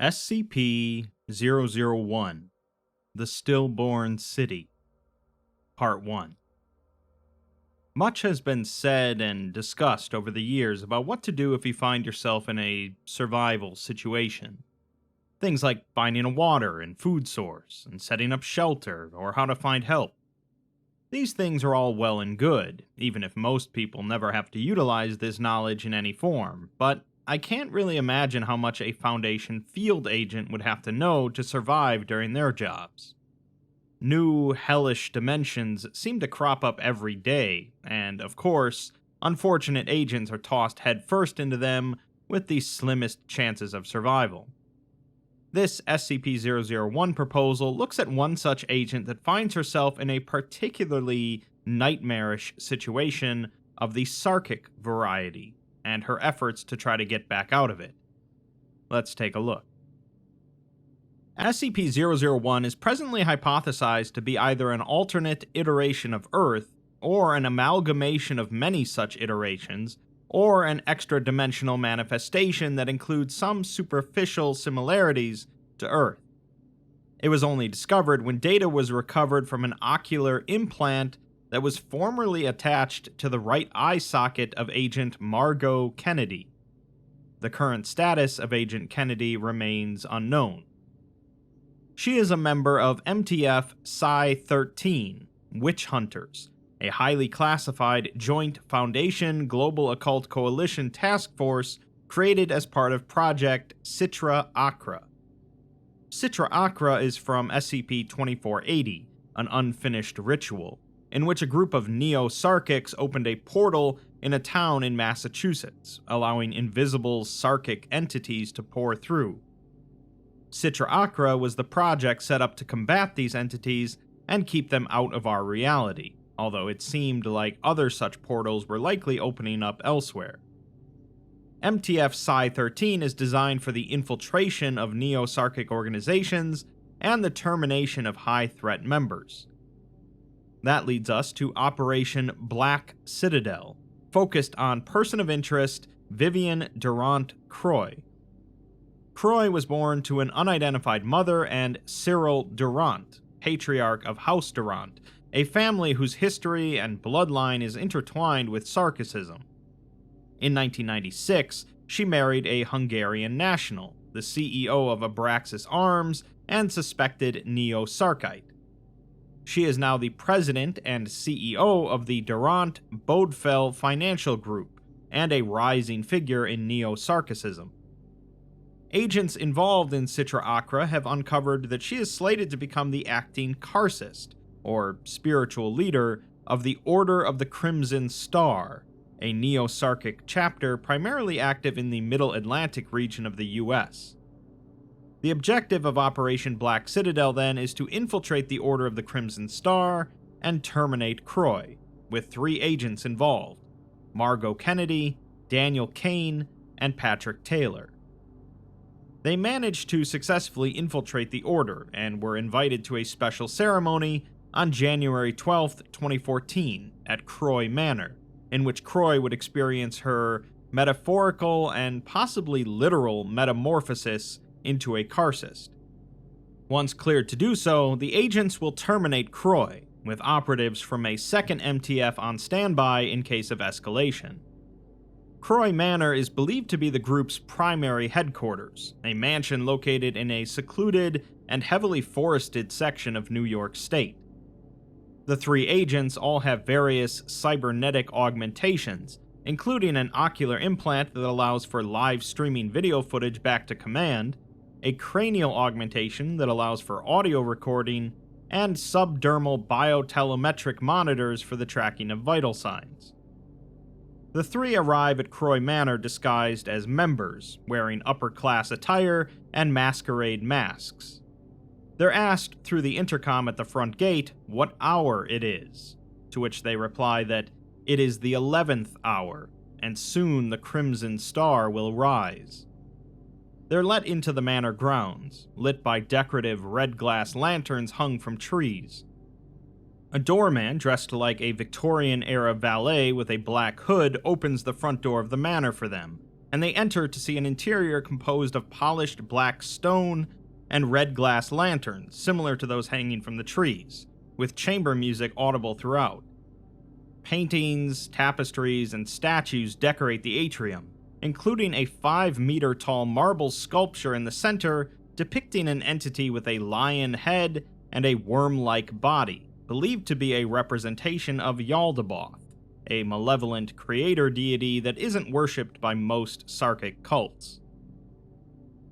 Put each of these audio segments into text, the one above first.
SCP-001 The Stillborn City Part 1. Much has been said and discussed over the years about what to do if you find yourself in a survival situation. Things like finding a water and food source, and setting up shelter, or how to find help. These things are all well and good, even if most people never have to utilize this knowledge in any form, but I can't really imagine how much a Foundation field agent would have to know to survive during their jobs. New, hellish dimensions seem to crop up every day, and of course, unfortunate agents are tossed headfirst into them with the slimmest chances of survival. This SCP-001 proposal looks at one such agent that finds herself in a particularly nightmarish situation of the Sarkic variety, and her efforts to try to get back out of it. Let's take a look. SCP-001 is presently hypothesized to be either an alternate iteration of Earth, or an amalgamation of many such iterations, or an extra-dimensional manifestation that includes some superficial similarities to Earth. It was only discovered when data was recovered from an ocular implant that was formerly attached to the right eye socket of Agent Margot Kennedy. The current status of Agent Kennedy remains unknown. She is a member of MTF Psi-13, Witch Hunters, a highly classified joint Foundation Global Occult Coalition task force created as part of Project Citra Acra. Citra Acra is from SCP-2480, an unfinished ritual, in which a group of Neo-Sarkics opened a portal in a town in Massachusetts, allowing invisible Sarkic entities to pour through. Citra Acra was the project set up to combat these entities and keep them out of our reality, although it seemed like other such portals were likely opening up elsewhere. MTF Psi-13 is designed for the infiltration of Neo-Sarkic organizations and the termination of high-threat members. That leads us to Operation Black Citadel, focused on person of interest Vivian Durant Croy. Croy was born to an unidentified mother and Cyril Durant, patriarch of House Durant, a family whose history and bloodline is intertwined with Sarkicism. In 1996, she married a Hungarian national, the CEO of Abraxas Arms and suspected Neo-Sarkite. She is now the president and CEO of the Durant Bodfell Financial Group, and a rising figure in Neo-Sarkicism. Agents involved in Citra Acra have uncovered that she is slated to become the acting Karcist, or spiritual leader, of the Order of the Crimson Star, a Neo-Sarkic chapter primarily active in the Middle Atlantic region of the US. The objective of Operation Black Citadel, then, is to infiltrate the Order of the Crimson Star and terminate Croy, with 3 agents involved: Margot Kennedy, Daniel Kane, and Patrick Taylor. They managed to successfully infiltrate the Order, and were invited to a special ceremony on January 12, 2014, at Croy Manor, in which Croy would experience her metaphorical and possibly literal metamorphosis into a Karcist. Once cleared to do so, the agents will terminate Croy, with operatives from a second MTF on standby in case of escalation. Croy Manor is believed to be the group's primary headquarters, a mansion located in a secluded and heavily forested section of New York State. The 3 agents all have various cybernetic augmentations, including an ocular implant that allows for live streaming video footage back to command, a cranial augmentation that allows for audio recording, and subdermal biotelemetric monitors for the tracking of vital signs. The 3 arrive at Croy Manor disguised as members, wearing upper-class attire and masquerade masks. They're asked through the intercom at the front gate what hour it is, to which they reply that it is the 11th hour, and soon the Crimson Star will rise. They're let into the manor grounds, lit by decorative red glass lanterns hung from trees. A doorman dressed like a Victorian-era valet with a black hood opens the front door of the manor for them, and they enter to see an interior composed of polished black stone and red glass lanterns, similar to those hanging from the trees, with chamber music audible throughout. Paintings, tapestries, and statues decorate the atrium, including a 5-meter tall marble sculpture in the center depicting an entity with a lion head and a worm-like body, believed to be a representation of Yaldabaoth, a malevolent creator deity that isn't worshipped by most Sarkic cults.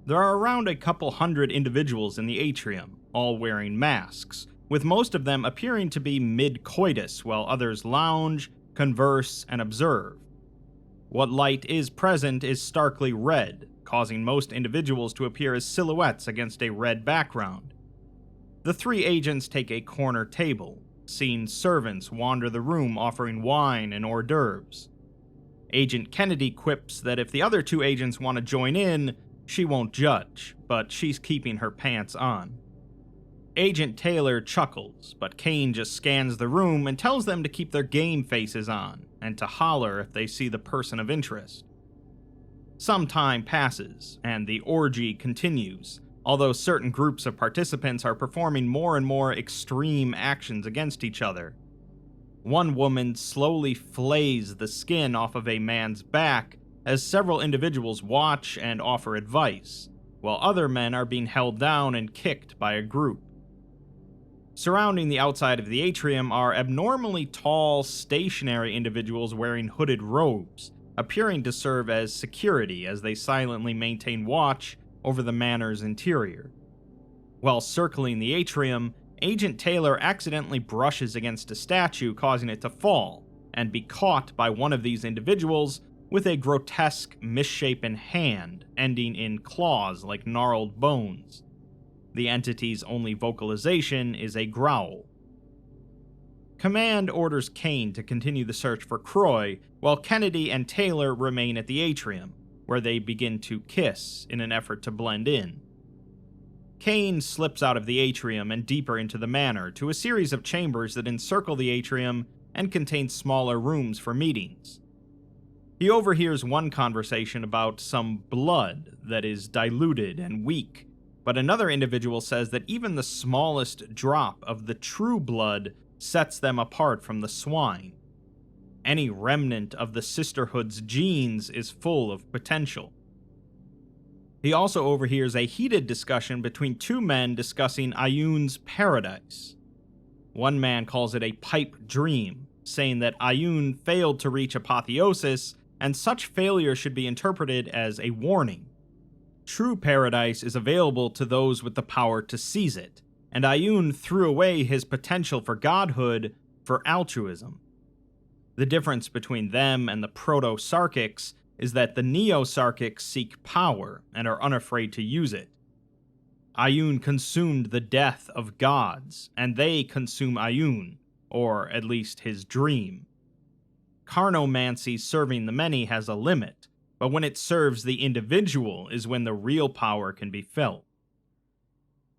There are around a couple hundred individuals in the atrium, all wearing masks, with most of them appearing to be mid-coitus while others lounge, converse, and observe. What light is present is starkly red, causing most individuals to appear as silhouettes against a red background. The 3 agents take a corner table, seeing servants wander the room offering wine and hors d'oeuvres. Agent Kennedy quips that if the other 2 agents want to join in, she won't judge, but she's keeping her pants on. Agent Taylor chuckles, but Kane just scans the room and tells them to keep their game faces on, and to holler if they see the person of interest. Some time passes, and the orgy continues, although certain groups of participants are performing more and more extreme actions against each other. One woman slowly flays the skin off of a man's back as several individuals watch and offer advice, while other men are being held down and kicked by a group. Surrounding the outside of the atrium are abnormally tall, stationary individuals wearing hooded robes, appearing to serve as security as they silently maintain watch over the manor's interior. While circling the atrium, Agent Taylor accidentally brushes against a statue, causing it to fall, and be caught by one of these individuals with a grotesque, misshapen hand ending in claws like gnarled bones. The entity's only vocalization is a growl. Command orders Kane to continue the search for Croy, while Kennedy and Taylor remain at the atrium, where they begin to kiss in an effort to blend in. Kane slips out of the atrium and deeper into the manor to a series of chambers that encircle the atrium and contain smaller rooms for meetings. He overhears one conversation about some blood that is diluted and weak, but another individual says that even the smallest drop of the true blood sets them apart from the swine. Any remnant of the Sisterhood's genes is full of potential. He also overhears a heated discussion between 2 men discussing Ayun's paradise. One man calls it a pipe dream, saying that Ayun failed to reach apotheosis, and such failure should be interpreted as a warning. True paradise is available to those with the power to seize it, and Ayun threw away his potential for godhood for altruism. The difference between them and the Proto-Sarkics is that the Neo-Sarkics seek power and are unafraid to use it. Ayun consumed the death of gods, and they consume Ayun, or at least his dream. Carnomancy serving the many has a limit, but when it serves the individual is when the real power can be felt.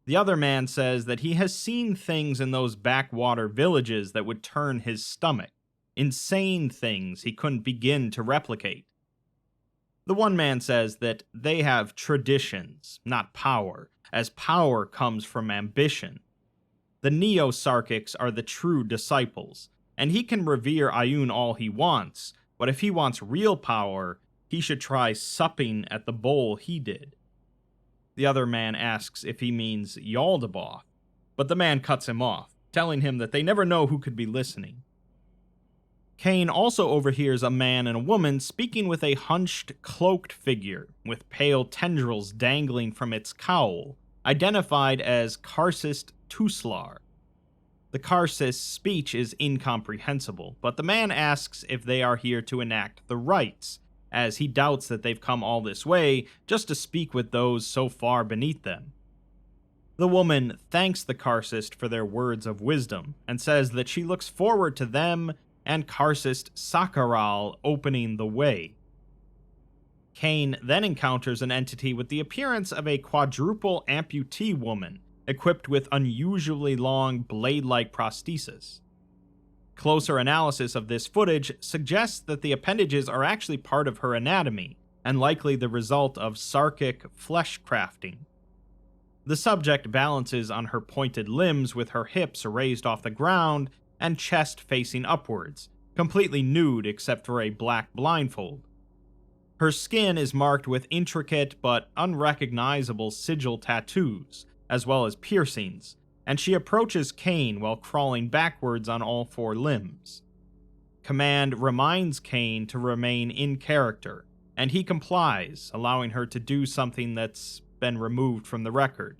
The other man says that he has seen things in those backwater villages that would turn his stomach, insane things he couldn't begin to replicate. The one man says that they have traditions, not power, as power comes from ambition. The Neo-Sarkics are the true disciples, and he can revere Ayun all he wants, but if he wants real power, he should try supping at the bowl he did. The other man asks if he means Yaldabaoth, but the man cuts him off, telling him that they never know who could be listening. Kane also overhears a man and a woman speaking with a hunched, cloaked figure with pale tendrils dangling from its cowl, identified as Karsist Tuslar. The Karsist's speech is incomprehensible, but the man asks if they are here to enact the rites, as he doubts that they've come all this way just to speak with those so far beneath them. The woman thanks the Karsist for their words of wisdom, and says that she looks forward to them and Karsist Sakaral opening the way. Kane then encounters an entity with the appearance of a quadruple amputee woman, equipped with unusually long blade-like prosthesis. Closer analysis of this footage suggests that the appendages are actually part of her anatomy, and likely the result of Sarkic flesh crafting. The subject balances on her pointed limbs with her hips raised off the ground and chest facing upwards, completely nude except for a black blindfold. Her skin is marked with intricate but unrecognizable sigil tattoos, as well as piercings, and she approaches Kane while crawling backwards on all four limbs. Command reminds Kane to remain in character, and he complies, allowing her to do something that's been removed from the record.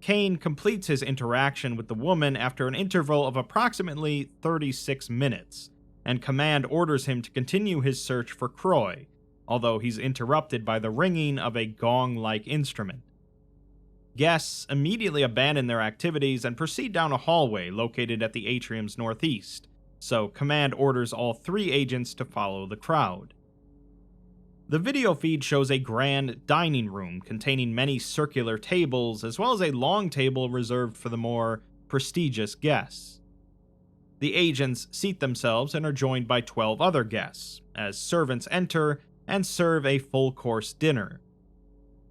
Kane completes his interaction with the woman after an interval of approximately 36 minutes, and Command orders him to continue his search for Croy, although he's interrupted by the ringing of a gong-like instrument. Guests immediately abandon their activities and proceed down a hallway located at the atrium's northeast, so Command orders all three agents to follow the crowd. The video feed shows a grand dining room containing many circular tables, as well as a long table reserved for the more prestigious guests. The agents seat themselves and are joined by 12 other guests, as servants enter and serve a full-course dinner.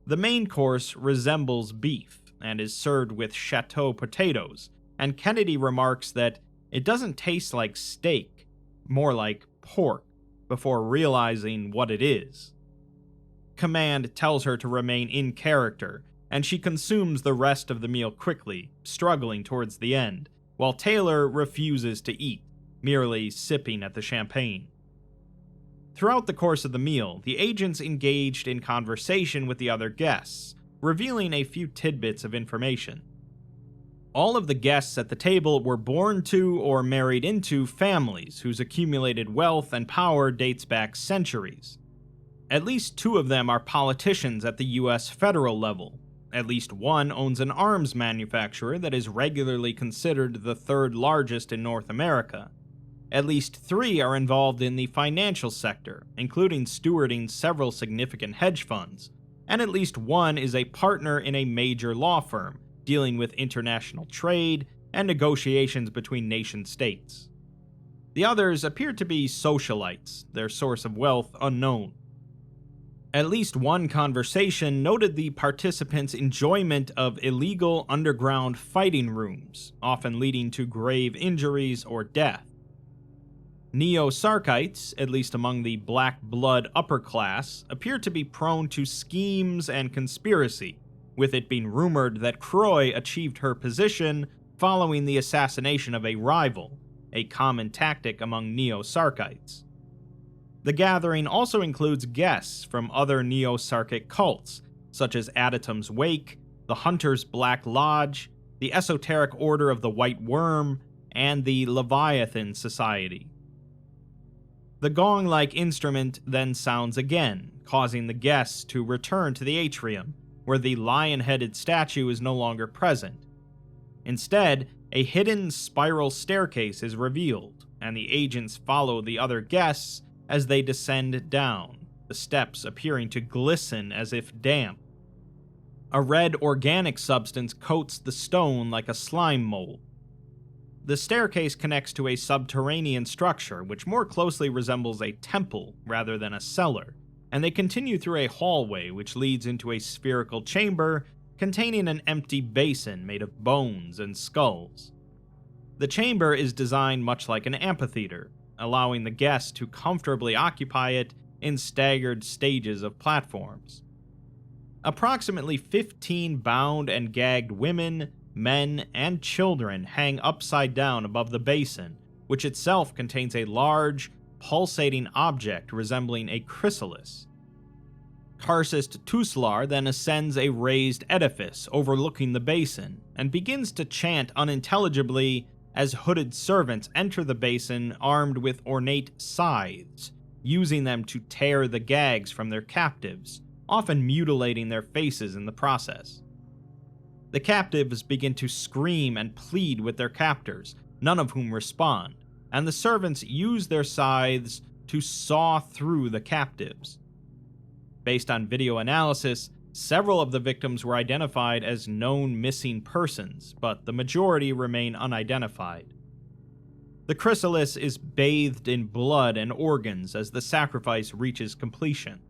The main course resembles beef, and is served with chateau potatoes, and Kennedy remarks that it doesn't taste like steak, more like pork, before realizing what it is. Command tells her to remain in character, and she consumes the rest of the meal quickly, struggling towards the end, while Taylor refuses to eat, merely sipping at the champagne. Throughout the course of the meal, the agents engaged in conversation with the other guests, revealing a few tidbits of information. All of the guests at the table were born to or married into families whose accumulated wealth and power dates back centuries. At least 2 of them are politicians at the US federal level. At least 1 owns an arms manufacturer that is regularly considered the 3rd largest in North America. At least 3 are involved in the financial sector, including stewarding several significant hedge funds, and at least 1 is a partner in a major law firm dealing with international trade and negotiations between nation-states. The others appear to be socialites, their source of wealth unknown. At least 1 conversation noted the participants' enjoyment of illegal underground fighting rooms, often leading to grave injuries or death. Neo-Sarkites, at least among the black blood upper class, appear to be prone to schemes and conspiracy, with it being rumored that Croy achieved her position following the assassination of a rival, a common tactic among Neo-Sarkites. The gathering also includes guests from other Neo-Sarkic cults, such as Adatum's Wake, the Hunter's Black Lodge, the Esoteric Order of the White Worm, and the Leviathan Society. The gong-like instrument then sounds again, causing the guests to return to the atrium, where the lion-headed statue is no longer present. Instead, a hidden spiral staircase is revealed, and the agents follow the other guests as they descend down, the steps appearing to glisten as if damp. A red organic substance coats the stone like a slime mold. The staircase connects to a subterranean structure which more closely resembles a temple rather than a cellar, and they continue through a hallway which leads into a spherical chamber containing an empty basin made of bones and skulls. The chamber is designed much like an amphitheater, allowing the guests to comfortably occupy it in staggered stages of platforms. Approximately 15 bound and gagged women, men, and children hang upside down above the basin, which itself contains a large, pulsating object resembling a chrysalis. Karcist Tuslar then ascends a raised edifice overlooking the basin, and begins to chant unintelligibly as hooded servants enter the basin armed with ornate scythes, using them to tear the gags from their captives, often mutilating their faces in the process. The captives begin to scream and plead with their captors, none of whom respond, and the servants use their scythes to saw through the captives. Based on video analysis, several of the victims were identified as known missing persons, but the majority remain unidentified. The chrysalis is bathed in blood and organs as the sacrifice reaches completion,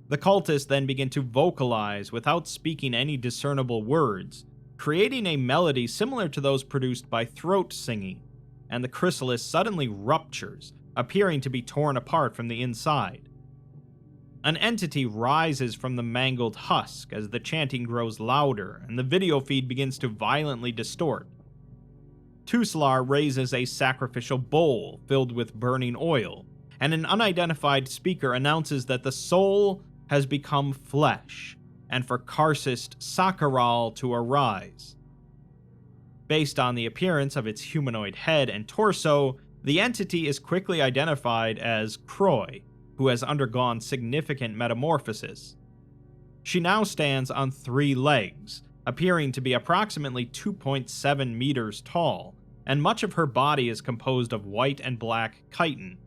The cultists then begin to vocalize without speaking any discernible words, creating a melody similar to those produced by throat singing, and the chrysalis suddenly ruptures, appearing to be torn apart from the inside. An entity rises from the mangled husk as the chanting grows louder and the video feed begins to violently distort. Tuslar raises a sacrificial bowl filled with burning oil, and an unidentified speaker announces that the soul has become flesh, and for Karcist Sakharal to arise. Based on the appearance of its humanoid head and torso, the entity is quickly identified as Croy, who has undergone significant metamorphosis. She now stands on 3 legs, appearing to be approximately 2.7 meters tall, and much of her body is composed of white and black chitin.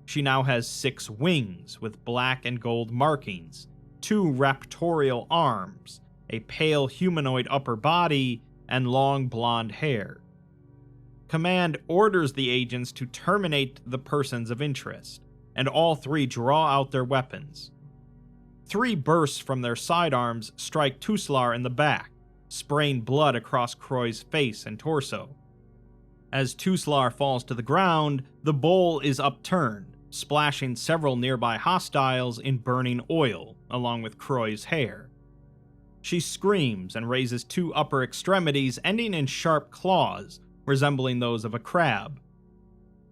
She now has 6 wings with black and gold markings, 2 raptorial arms, a pale humanoid upper body, and long blonde hair. Command orders the agents to terminate the persons of interest, and all 3 draw out their weapons. 3 bursts from their sidearms strike Tuslar in the back, spraying blood across Croy's face and torso. As Tuslar falls to the ground, the bowl is upturned, splashing several nearby hostiles in burning oil, along with Croy's hair. She screams and raises 2 upper extremities ending in sharp claws, resembling those of a crab.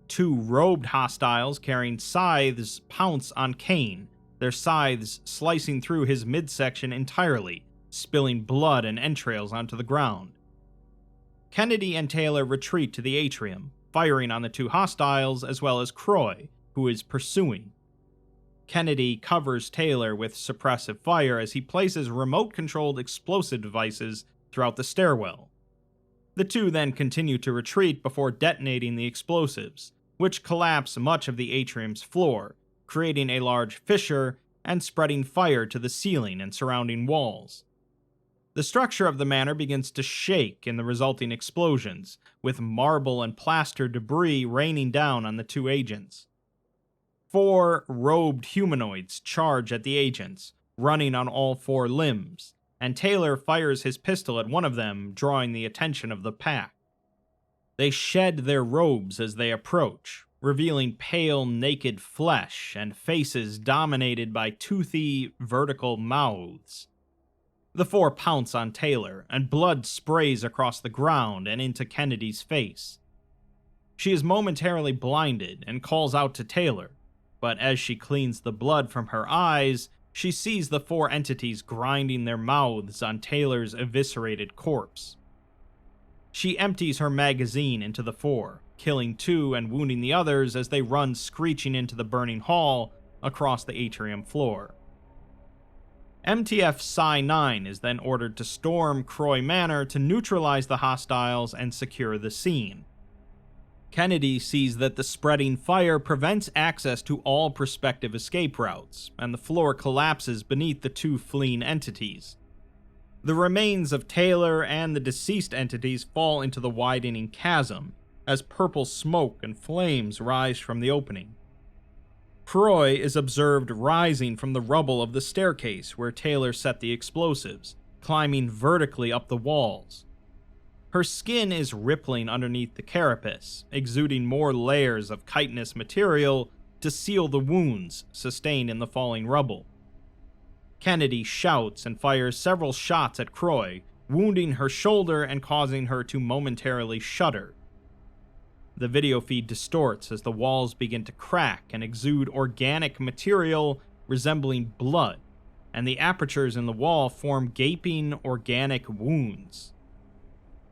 2 robed hostiles carrying scythes pounce on Kane, their scythes slicing through his midsection entirely, spilling blood and entrails onto the ground. Kennedy and Taylor retreat to the atrium, firing on the 2 hostiles as well as Croy, who is pursuing. Kennedy covers Taylor with suppressive fire as he places remote-controlled explosive devices throughout the stairwell. The 2 then continue to retreat before detonating the explosives, which collapse much of the atrium's floor, creating a large fissure and spreading fire to the ceiling and surrounding walls. The structure of the manor begins to shake in the resulting explosions, with marble and plaster debris raining down on the 2 agents. 4 robed humanoids charge at the agents, running on all 4 limbs, and Taylor fires his pistol at one of them, drawing the attention of the pack. They shed their robes as they approach, revealing pale, naked flesh and faces dominated by toothy, vertical mouths. The 4 pounce on Taylor, and blood sprays across the ground and into Kennedy's face. She is momentarily blinded and calls out to Taylor, but as she cleans the blood from her eyes, she sees the 4 entities grinding their mouths on Taylor's eviscerated corpse. She empties her magazine into the 4, killing 2 and wounding the others as they run screeching into the burning hall across the atrium floor. MTF Psi-9 is then ordered to storm Croy Manor to neutralize the hostiles and secure the scene. Kennedy sees that the spreading fire prevents access to all prospective escape routes, and the floor collapses beneath the 2 fleeing entities. The remains of Taylor and the deceased entities fall into the widening chasm, as purple smoke and flames rise from the opening. Croy is observed rising from the rubble of the staircase where Taylor set the explosives, climbing vertically up the walls. Her skin is rippling underneath the carapace, exuding more layers of chitinous material to seal the wounds sustained in the falling rubble. Kennedy shouts and fires several shots at Croy, wounding her shoulder and causing her to momentarily shudder. The video feed distorts as the walls begin to crack and exude organic material resembling blood, and the apertures in the wall form gaping organic wounds.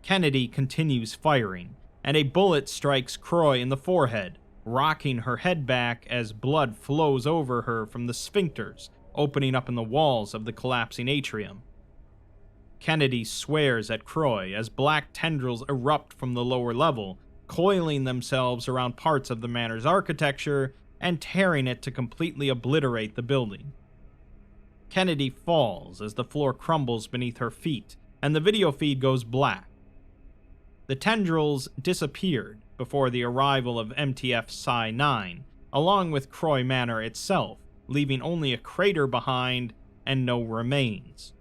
Kennedy continues firing, and a bullet strikes Croy in the forehead, rocking her head back as blood flows over her from the sphincters opening up in the walls of the collapsing atrium. Kennedy swears at Croy as black tendrils erupt from the lower level, coiling themselves around parts of the manor's architecture and tearing it to completely obliterate the building. Kennedy falls as the floor crumbles beneath her feet, and the video feed goes black. The tendrils disappeared before the arrival of MTF Psi-9, along with Croy Manor itself, leaving only a crater behind and no remains.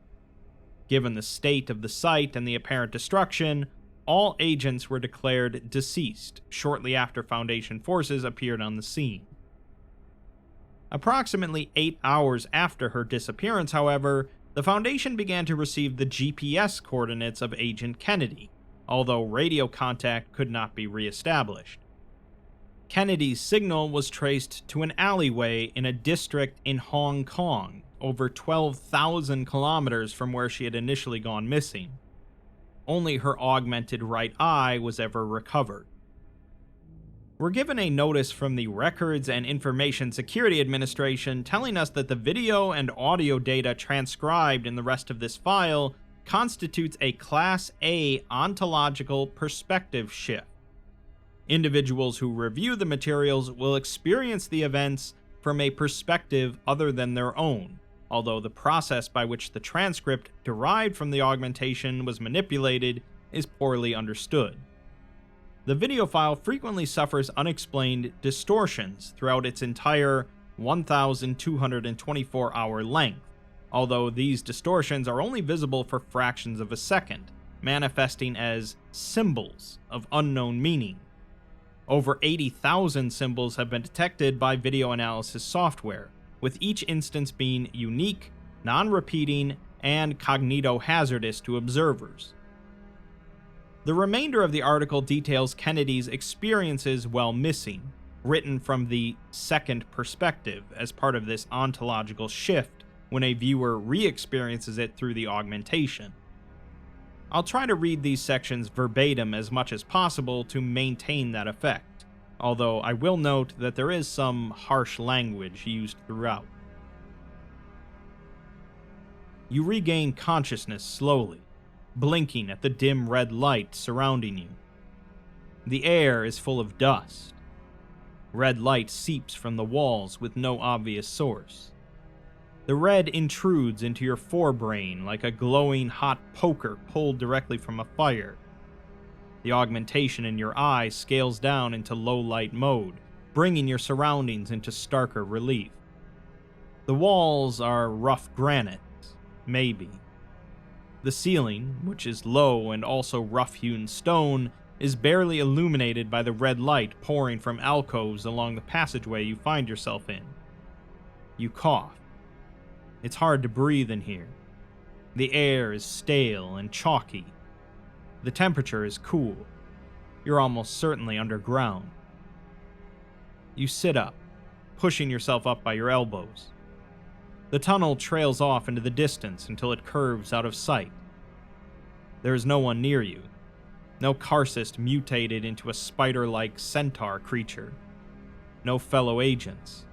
Given the state of the site and the apparent destruction, all agents were declared deceased shortly after Foundation forces appeared on the scene. Approximately 8 hours after her disappearance, however, the Foundation began to receive the GPS coordinates of Agent Kennedy, although radio contact could not be re-established. Kennedy's signal was traced to an alleyway in a district in Hong Kong, over 12,000 kilometers from where she had initially gone missing. Only her augmented right eye was ever recovered. We're given a notice from the Records and Information Security Administration telling us that the video and audio data transcribed in the rest of this file constitutes a Class A ontological perspective shift. Individuals who review the materials will experience the events from a perspective other than their own, although the process by which the transcript derived from the augmentation was manipulated is poorly understood. The video file frequently suffers unexplained distortions throughout its entire 1,224-hour length, although these distortions are only visible for fractions of a second, manifesting as symbols of unknown meaning. Over 80,000 symbols have been detected by video analysis software, with each instance being unique, non-repeating, and cognito-hazardous to observers. The remainder of the article details Kennedy's experiences while missing, written from the second perspective as part of this ontological shift when a viewer re-experiences it through the augmentation. I'll try to read these sections verbatim as much as possible to maintain that effect, although I will note that there is some harsh language used throughout. You regain consciousness slowly, blinking at the dim red light surrounding you. The air is full of dust. Red light seeps from the walls with no obvious source. The red intrudes into your forebrain like a glowing hot poker pulled directly from a fire. The augmentation in your eye scales down into low light mode, bringing your surroundings into starker relief. The walls are rough granite, maybe. The ceiling, which is low and also rough-hewn stone, is barely illuminated by the red light pouring from alcoves along the passageway you find yourself in. You cough. It's hard to breathe in here. The air is stale and chalky. The temperature is cool. You're almost certainly underground. You sit up, pushing yourself up by your elbows. The tunnel trails off into the distance until it curves out of sight. There is no one near you. No Karcist mutated into a spider-like centaur creature. No fellow agents.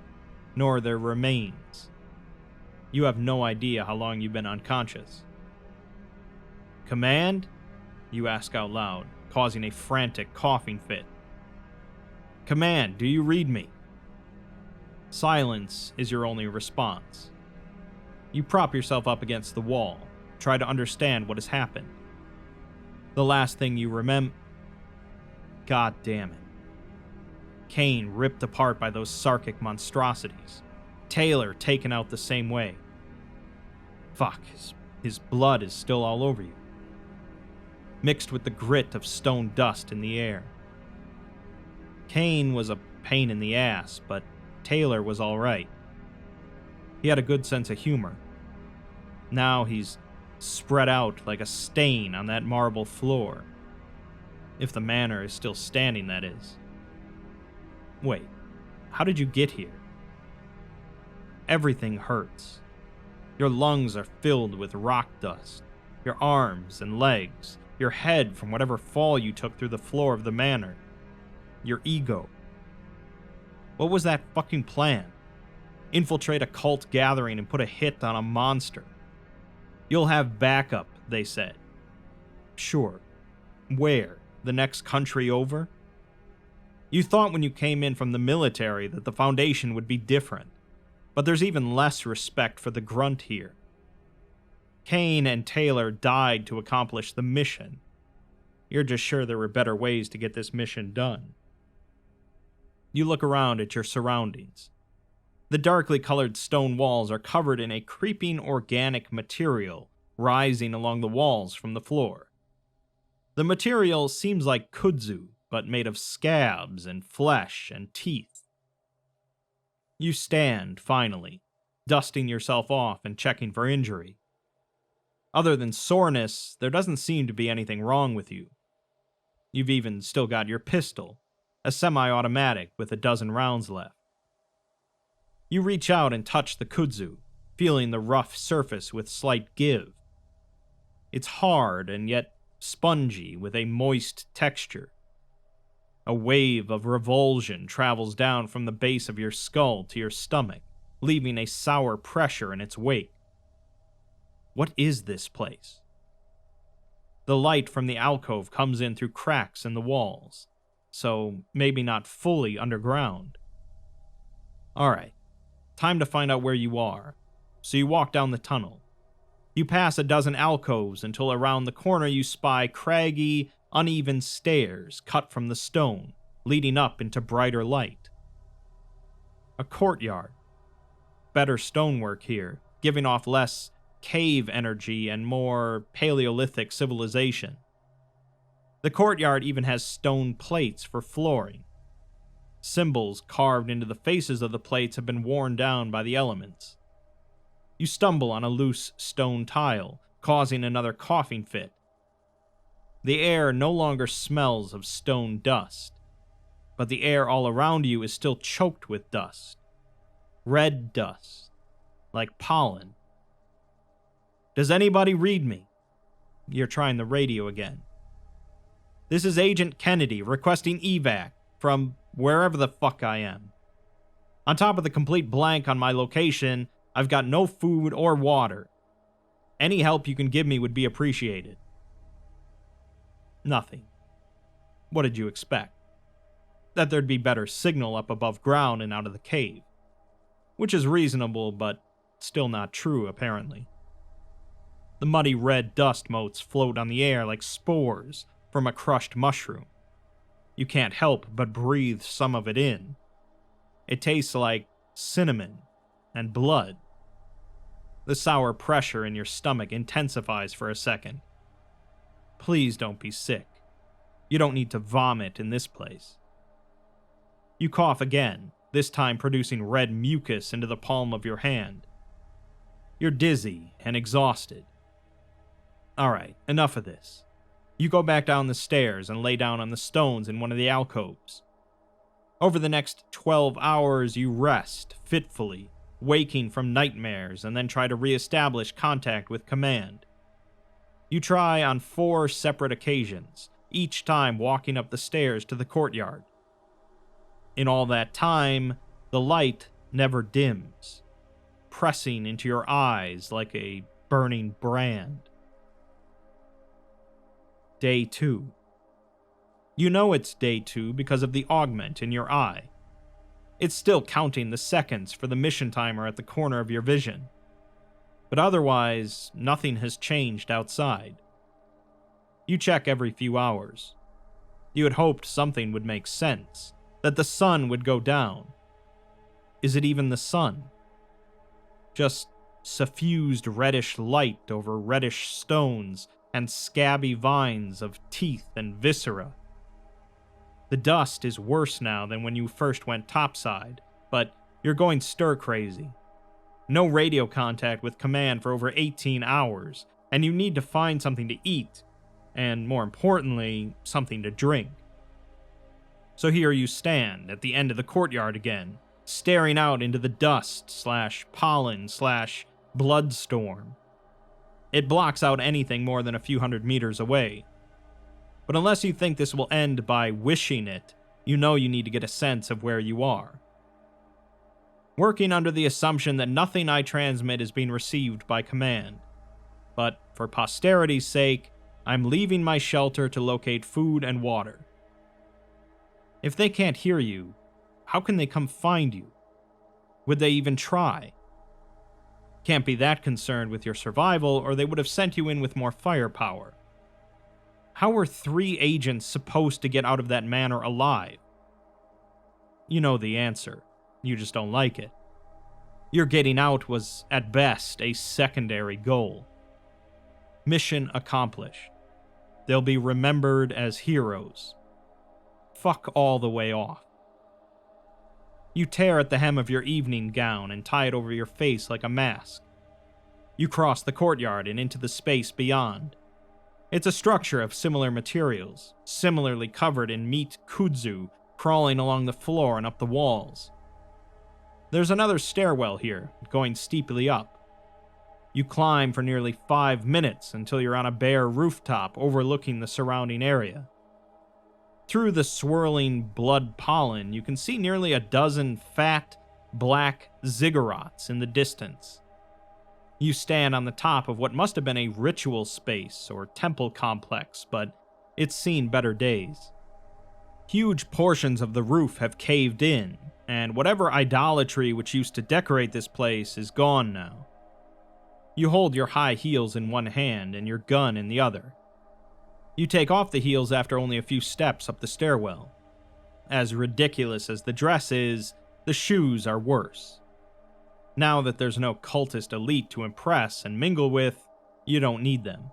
Nor their remains. You have no idea how long you've been unconscious. Command? You ask out loud, causing a frantic coughing fit. Command, do you read me? Silence is your only response. You prop yourself up against the wall, try to understand what has happened. The last thing you remember... God damn it. Kane ripped apart by those Sarkic monstrosities. Taylor taken out the same way. Fuck, his blood is still all over you. Mixed with the grit of stone dust in the air. Kane was a pain in the ass, but Taylor was alright. He had a good sense of humor. Now he's spread out like a stain on that marble floor. If the manor is still standing, that is. Wait, how did you get here? Everything hurts. Your lungs are filled with rock dust. Your arms and legs. Your head from whatever fall you took through the floor of the manor. Your ego. What was that fucking plan? Infiltrate a cult gathering and put a hit on a monster. You'll have backup, they said. Sure. Where? The next country over? You thought when you came in from the military that the Foundation would be different. But there's even less respect for the grunt here. Kane and Taylor died to accomplish the mission. You're just sure there were better ways to get this mission done. You look around at your surroundings. The darkly colored stone walls are covered in a creeping organic material rising along the walls from the floor. The material seems like kudzu, but made of scabs and flesh and teeth. You stand, finally, dusting yourself off and checking for injury. Other than soreness, there doesn't seem to be anything wrong with you. You've even still got your pistol, a semi-automatic with a dozen rounds left. You reach out and touch the kudzu, feeling the rough surface with slight give. It's hard and yet spongy with a moist texture. A wave of revulsion travels down from the base of your skull to your stomach, leaving a sour pressure in its wake. What is this place? The light from the alcove comes in through cracks in the walls, so maybe not fully underground. Alright, time to find out where you are. So you walk down the tunnel. You pass a dozen alcoves until around the corner you spy craggy, uneven stairs cut from the stone, leading up into brighter light. A courtyard. Better stonework here, giving off less cave energy and more Paleolithic civilization. The courtyard even has stone plates for flooring. Symbols carved into the faces of the plates have been worn down by the elements. You stumble on a loose stone tile, causing another coughing fit. The air no longer smells of stone dust, but the air all around you is still choked with dust. Red dust, like pollen. Does anybody read me? You're trying the radio again. This is Agent Kennedy requesting evac from wherever the fuck I am. On top of the complete blank on my location, I've got no food or water. Any help you can give me would be appreciated. Nothing. What did you expect? That there'd be better signal up above ground and out of the cave. Which is reasonable, but still not true, apparently. The muddy red dust motes float on the air like spores from a crushed mushroom. You can't help but breathe some of it in. It tastes like cinnamon and blood. The sour pressure in your stomach intensifies for a second. Please don't be sick. You don't need to vomit in this place. You cough again, this time producing red mucus into the palm of your hand. You're dizzy and exhausted. Alright, enough of this. You go back down the stairs and lay down on the stones in one of the alcoves. Over the next 12 hours, you rest fitfully, waking from nightmares, and then try to re-establish contact with command. You try on 4 separate occasions, each time walking up the stairs to the courtyard. In all that time, the light never dims, pressing into your eyes like a burning brand. Day 2. You know it's day 2 because of the augment in your eye. It's still counting the seconds for the mission timer at the corner of your vision. But otherwise, nothing has changed outside. You check every few hours. You had hoped something would make sense, that the sun would go down. Is it even the sun? Just suffused reddish light over reddish stones and scabby vines of teeth and viscera. The dust is worse now than when you first went topside, but you're going stir-crazy. No radio contact with command for over 18 hours, and you need to find something to eat, and more importantly, something to drink. So here you stand at the end of the courtyard again, staring out into the dust/pollen/bloodstorm. It blocks out anything more than a few hundred meters away. But unless you think this will end by wishing it, you know you need to get a sense of where you are. Working under the assumption that nothing I transmit is being received by command. But for posterity's sake, I'm leaving my shelter to locate food and water. If they can't hear you, how can they come find you? Would they even try? Can't be that concerned with your survival, or they would have sent you in with more firepower. How were 3 agents supposed to get out of that manor alive? You know the answer. You just don't like it. Your getting out was, at best, a secondary goal. Mission accomplished. They'll be remembered as heroes. Fuck all the way off. You tear at the hem of your evening gown and tie it over your face like a mask. You cross the courtyard and into the space beyond. It's a structure of similar materials, similarly covered in meat kudzu crawling along the floor and up the walls. There's another stairwell here, going steeply up. You climb for nearly 5 minutes until you're on a bare rooftop overlooking the surrounding area. Through the swirling blood pollen, you can see nearly a dozen fat, black ziggurats in the distance. You stand on the top of what must have been a ritual space or temple complex, but it's seen better days. Huge portions of the roof have caved in, and whatever idolatry which used to decorate this place is gone now. You hold your high heels in one hand and your gun in the other. You take off the heels after only a few steps up the stairwell. As ridiculous as the dress is, the shoes are worse. Now that there's no cultist elite to impress and mingle with, you don't need them.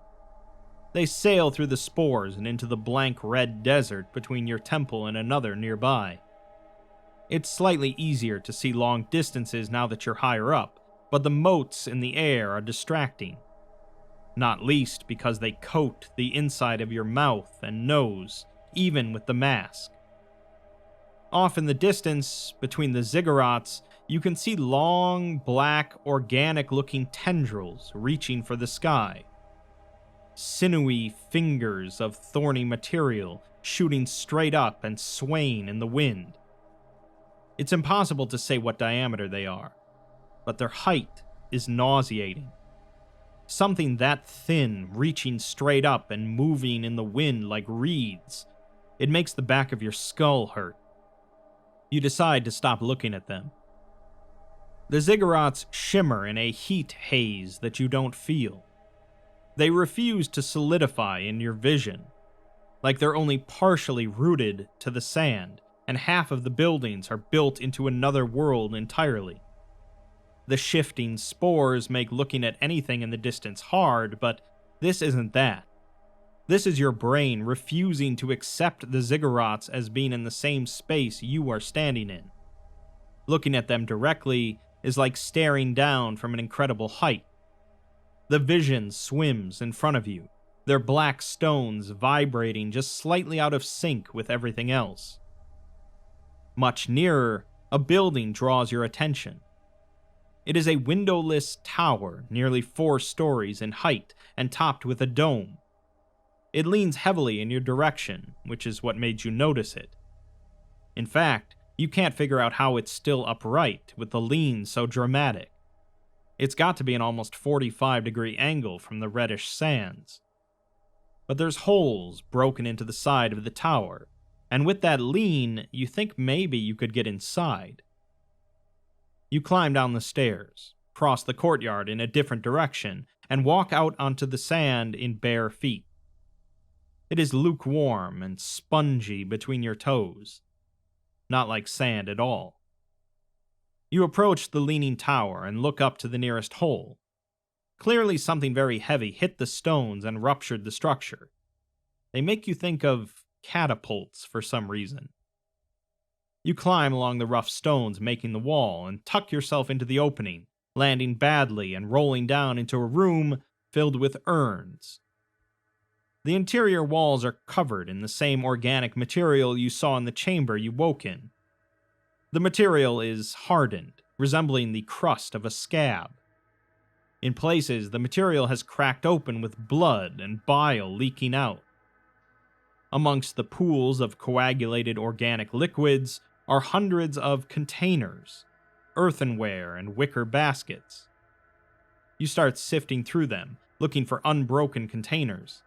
They sail through the spores and into the blank red desert between your temple and another nearby. It's slightly easier to see long distances now that you're higher up, but the motes in the air are distracting. Not least because they coat the inside of your mouth and nose, even with the mask. Off in the distance, between the ziggurats, you can see long, black, organic-looking tendrils reaching for the sky. Sinewy fingers of thorny material shooting straight up and swaying in the wind. It's impossible to say what diameter they are, but their height is nauseating. Something that thin, reaching straight up and moving in the wind like reeds. It makes the back of your skull hurt. You decide to stop looking at them. The ziggurats shimmer in a heat haze that you don't feel. They refuse to solidify in your vision, like they're only partially rooted to the sand, and half of the buildings are built into another world entirely. The shifting spores make looking at anything in the distance hard, but this isn't that. This is your brain refusing to accept the ziggurats as being in the same space you are standing in. Looking at them directly is like staring down from an incredible height. The vision swims in front of you, their black stones vibrating just slightly out of sync with everything else. Much nearer, a building draws your attention. It is a windowless tower, nearly 4 stories in height and topped with a dome. It leans heavily in your direction, which is what made you notice it. In fact, you can't figure out how it's still upright, with the lean so dramatic. It's got to be an almost 45-degree angle from the reddish sands. But there's holes broken into the side of the tower, and with that lean, you think maybe you could get inside. You climb down the stairs, cross the courtyard in a different direction, and walk out onto the sand in bare feet. It is lukewarm and spongy between your toes. Not like sand at all. You approach the leaning tower and look up to the nearest hole. Clearly something very heavy hit the stones and ruptured the structure. They make you think of catapults for some reason. You climb along the rough stones making the wall and tuck yourself into the opening, landing badly and rolling down into a room filled with urns. The interior walls are covered in the same organic material you saw in the chamber you woke in. The material is hardened, resembling the crust of a scab. In places, the material has cracked open with blood and bile leaking out. Amongst the pools of coagulated organic liquids are hundreds of containers, earthenware and wicker baskets. You start sifting through them, looking for unbroken containers.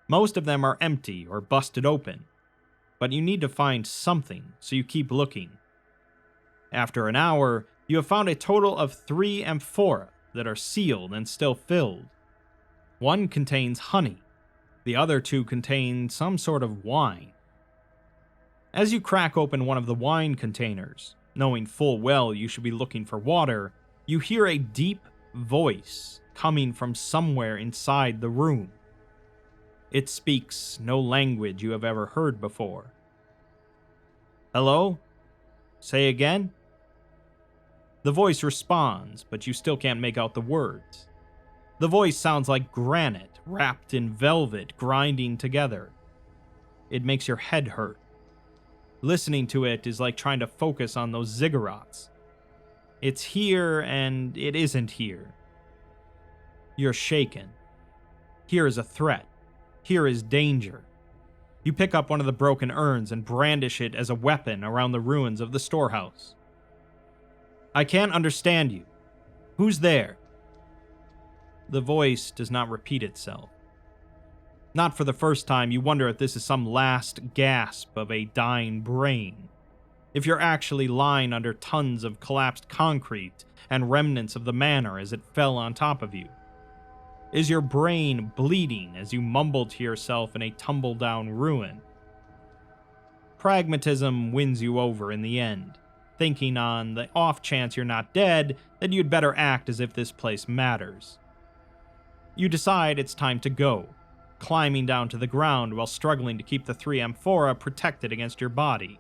Most of them are empty or busted open, but you need to find something, so you keep looking. After an hour, you have found a total of 3 amphora that are sealed and still filled. One contains honey, the other 2 contain some sort of wine. As you crack open one of the wine containers, knowing full well you should be looking for water, you hear a deep voice coming from somewhere inside the room. It speaks no language you have ever heard before. Hello? Say again? The voice responds, but you still can't make out the words. The voice sounds like granite wrapped in velvet grinding together. It makes your head hurt. Listening to it is like trying to focus on those ziggurats. It's here and it isn't here. You're shaken. Here is a threat. Here is danger. You pick up one of the broken urns and brandish it as a weapon around the ruins of the storehouse. I can't understand you. Who's there? The voice does not repeat itself. Not for the first time, you wonder if this is some last gasp of a dying brain. If you're actually lying under tons of collapsed concrete and remnants of the manor as it fell on top of you. Is your brain bleeding as you mumble to yourself in a tumble-down ruin? Pragmatism wins you over in the end, thinking on the off chance you're not dead, that you'd better act as if this place matters. You decide it's time to go, climbing down to the ground while struggling to keep the 3 amphora protected against your body.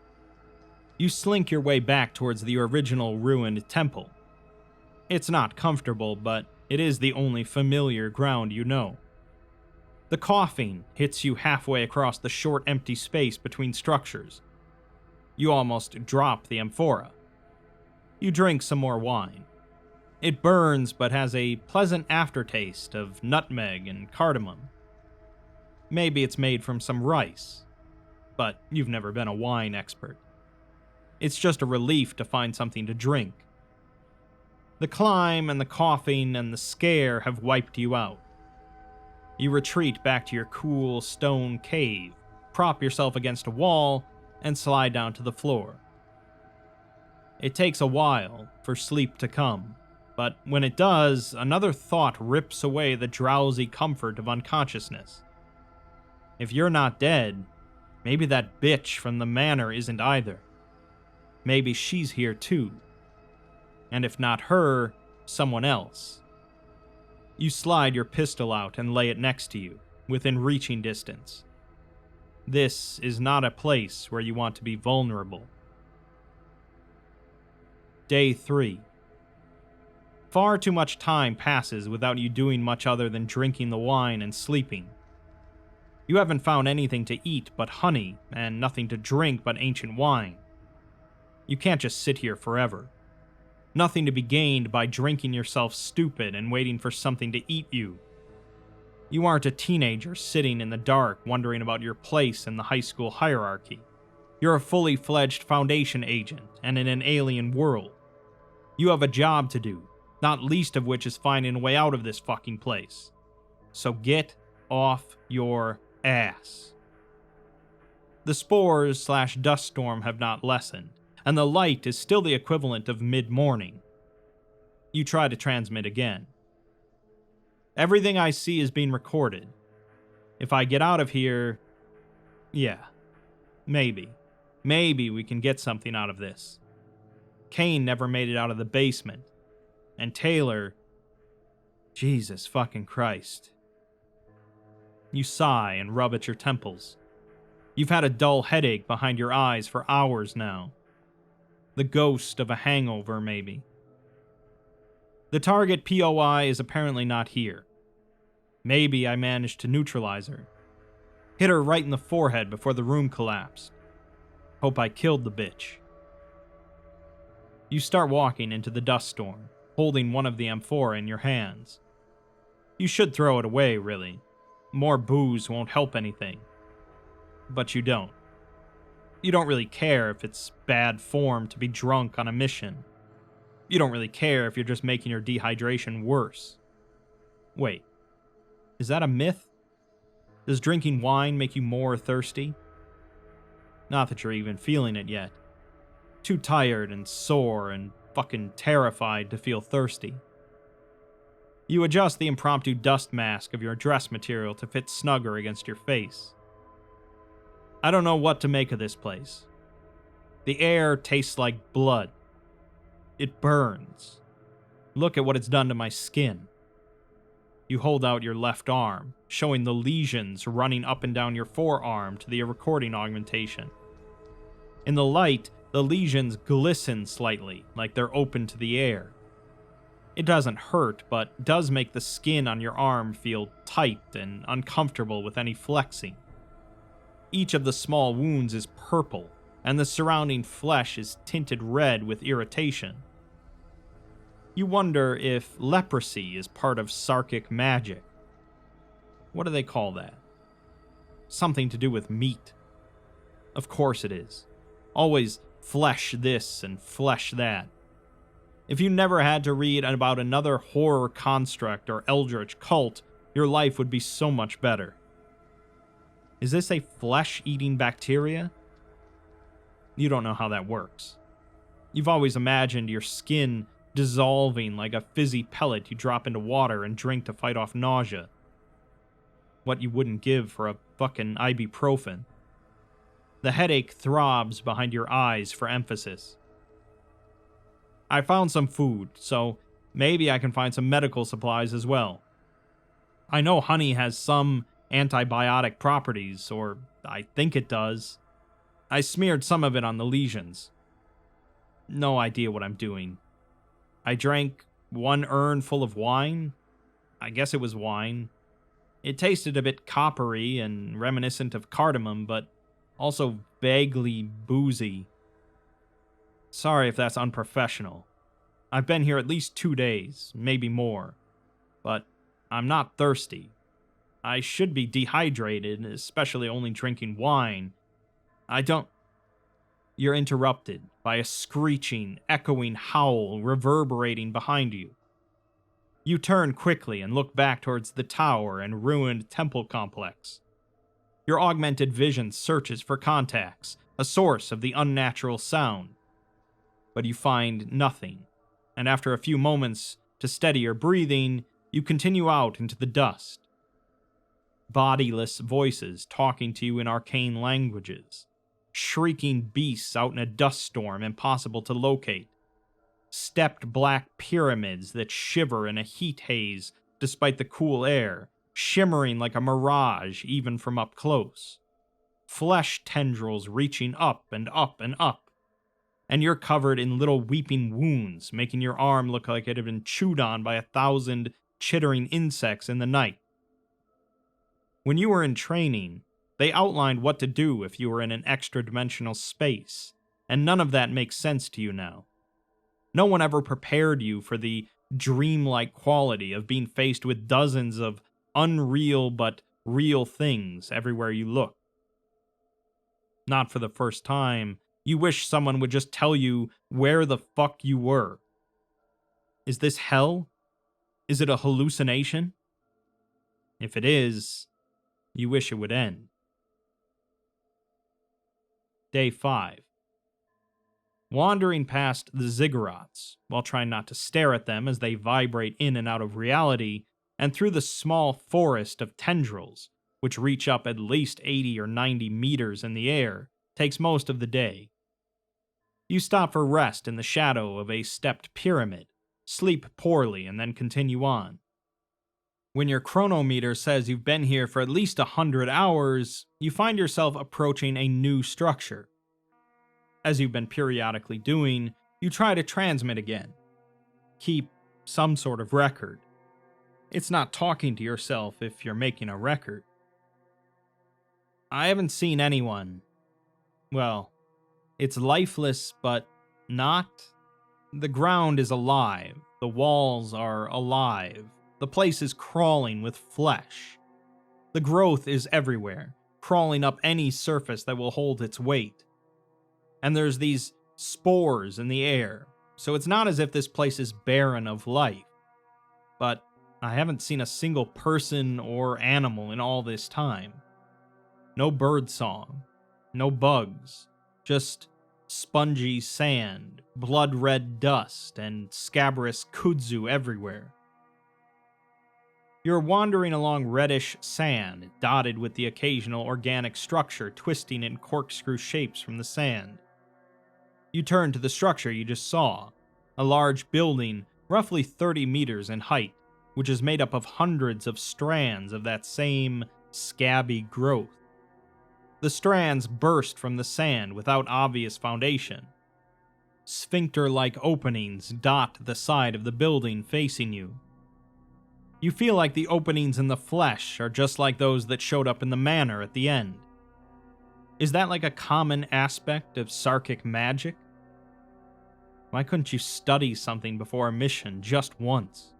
You slink your way back towards the original ruined temple. It's not comfortable, but it is the only familiar ground you know. The coughing hits you halfway across the short empty space between structures. You almost drop the amphora. You drink some more wine. It burns but has a pleasant aftertaste of nutmeg and cardamom. Maybe it's made from some rice, but you've never been a wine expert. It's just a relief to find something to drink. The climb and the coughing and the scare have wiped you out. You retreat back to your cool stone cave, prop yourself against a wall, and slide down to the floor. It takes a while for sleep to come, but when it does, another thought rips away the drowsy comfort of unconsciousness. If you're not dead, maybe that bitch from the manor isn't either. Maybe she's here too. And if not her, someone else. You slide your pistol out and lay it next to you, within reaching distance. This is not a place where you want to be vulnerable. Day 3. Far too much time passes without you doing much other than drinking the wine and sleeping. You haven't found anything to eat but honey, and nothing to drink but ancient wine. You can't just sit here forever. Nothing to be gained by drinking yourself stupid and waiting for something to eat you. You aren't a teenager sitting in the dark wondering about your place in the high school hierarchy. You're a fully fledged Foundation agent and in an alien world. You have a job to do, not least of which is finding a way out of this fucking place. So get off your ass. The spores/dust storm have not lessened, and the light is still the equivalent of mid-morning. You try to transmit again. Everything I see is being recorded. If I get out of here, yeah, maybe we can get something out of this. Kane never made it out of the basement, and Taylor, Jesus fucking Christ. You sigh and rub at your temples. You've had a dull headache behind your eyes for hours now. The ghost of a hangover, maybe. The target POI is apparently not here. Maybe I managed to neutralize her. Hit her right in the forehead before the room collapsed. Hope I killed the bitch. You start walking into the dust storm, holding one of the amphora in your hands. You should throw it away, really. More booze won't help anything. But you don't. You don't really care if it's bad form to be drunk on a mission. You don't really care if you're just making your dehydration worse. Wait, is that a myth? Does drinking wine make you more thirsty? Not that you're even feeling it yet. Too tired and sore and fucking terrified to feel thirsty. You adjust the impromptu dust mask of your dress material to fit snugger against your face. I don't know what to make of this place. The air tastes like blood, It burns. Look at what it's done to my skin. You hold out your left arm, showing the lesions running up and down your forearm to the recording augmentation. In the light, the lesions glisten slightly, like they're open to the air. It doesn't hurt, but does make the skin on your arm feel tight and uncomfortable with any flexing. Each of the small wounds is purple, and the surrounding flesh is tinted red with irritation. You wonder if leprosy is part of Sarkic magic. What do they call that? Something to do with meat. Of course it is. Always flesh this and flesh that. If you never had to read about another horror construct or eldritch cult, your life would be so much better. Is this a flesh-eating bacteria? You don't know how that works. You've always imagined your skin dissolving like a fizzy pellet you drop into water and drink to fight off nausea. What you wouldn't give for a fucking ibuprofen. The headache throbs behind your eyes for emphasis. I found some food, so maybe I can find some medical supplies as well. I know honey has some antibiotic properties, or I think it does. I smeared some of it on the lesions. No idea what I'm doing. I drank 1 urn full of wine. I guess it was wine. It tasted a bit coppery and reminiscent of cardamom, but also vaguely boozy. Sorry if that's unprofessional. I've been here at least 2 days, maybe more. But I'm not thirsty. I should be dehydrated, especially only drinking wine. You're interrupted by a screeching, echoing howl reverberating behind you. You turn quickly and look back towards the tower and ruined temple complex. Your augmented vision searches for contacts, a source of the unnatural sound. But you find nothing, and after a few moments to steady your breathing, you continue out into the dust. Bodiless voices talking to you in arcane languages. Shrieking beasts out in a dust storm impossible to locate. Stepped black pyramids that shiver in a heat haze despite the cool air, shimmering like a mirage even from up close. Flesh tendrils reaching up and up and up. And you're covered in little weeping wounds, making your arm look like it had been chewed on by 1,000 chittering insects in the night. When you were in training, they outlined what to do if you were in an extra-dimensional space, and none of that makes sense to you now. No one ever prepared you for the dreamlike quality of being faced with dozens of unreal but real things everywhere you look. Not for the first time, you wish someone would just tell you where the fuck you were. Is this hell? Is it a hallucination? If it is, you wish it would end. Day 5. Wandering past the ziggurats, while trying not to stare at them as they vibrate in and out of reality, and through the small forest of tendrils, which reach up at least 80 or 90 meters in the air, takes most of the day. You stop for rest in the shadow of a stepped pyramid, sleep poorly, and then continue on. When your chronometer says you've been here for at least 100 hours, you find yourself approaching a new structure. As you've been periodically doing, you try to transmit again. Keep some sort of record. It's not talking to yourself if you're making a record. I haven't seen anyone. Well, it's lifeless, but not. The ground is alive. The walls are alive. The place is crawling with flesh. The growth is everywhere, crawling up any surface that will hold its weight. And there's these spores in the air, so it's not as if this place is barren of life. But I haven't seen a single person or animal in all this time. No bird song, no bugs, just spongy sand, blood-red dust, and scabrous kudzu everywhere. You're wandering along reddish sand, dotted with the occasional organic structure twisting in corkscrew shapes from the sand. You turn to the structure you just saw, a large building roughly 30 meters in height, which is made up of hundreds of strands of that same scabby growth. The strands burst from the sand without obvious foundation. Sphincter-like openings dot the side of the building facing you. You feel like the openings in the flesh are just like those that showed up in the Manor at the end. Is that like a common aspect of Sarkic magic? Why couldn't you study something before a mission just once?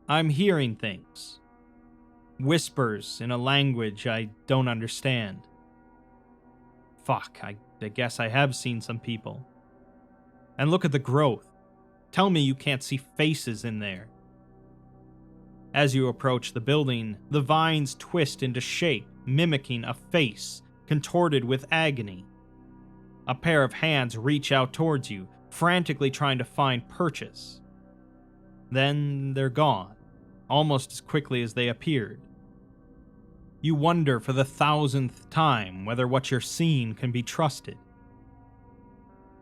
I'm hearing things. Whispers in a language I don't understand. Fuck, I guess I have seen some people. And look at the growth. Tell me you can't see faces in there. As you approach the building, the vines twist into shape, mimicking a face, contorted with agony. A pair of hands reach out towards you, frantically trying to find purchase. Then they're gone, almost as quickly as they appeared. You wonder for the 1000th time whether what you're seeing can be trusted.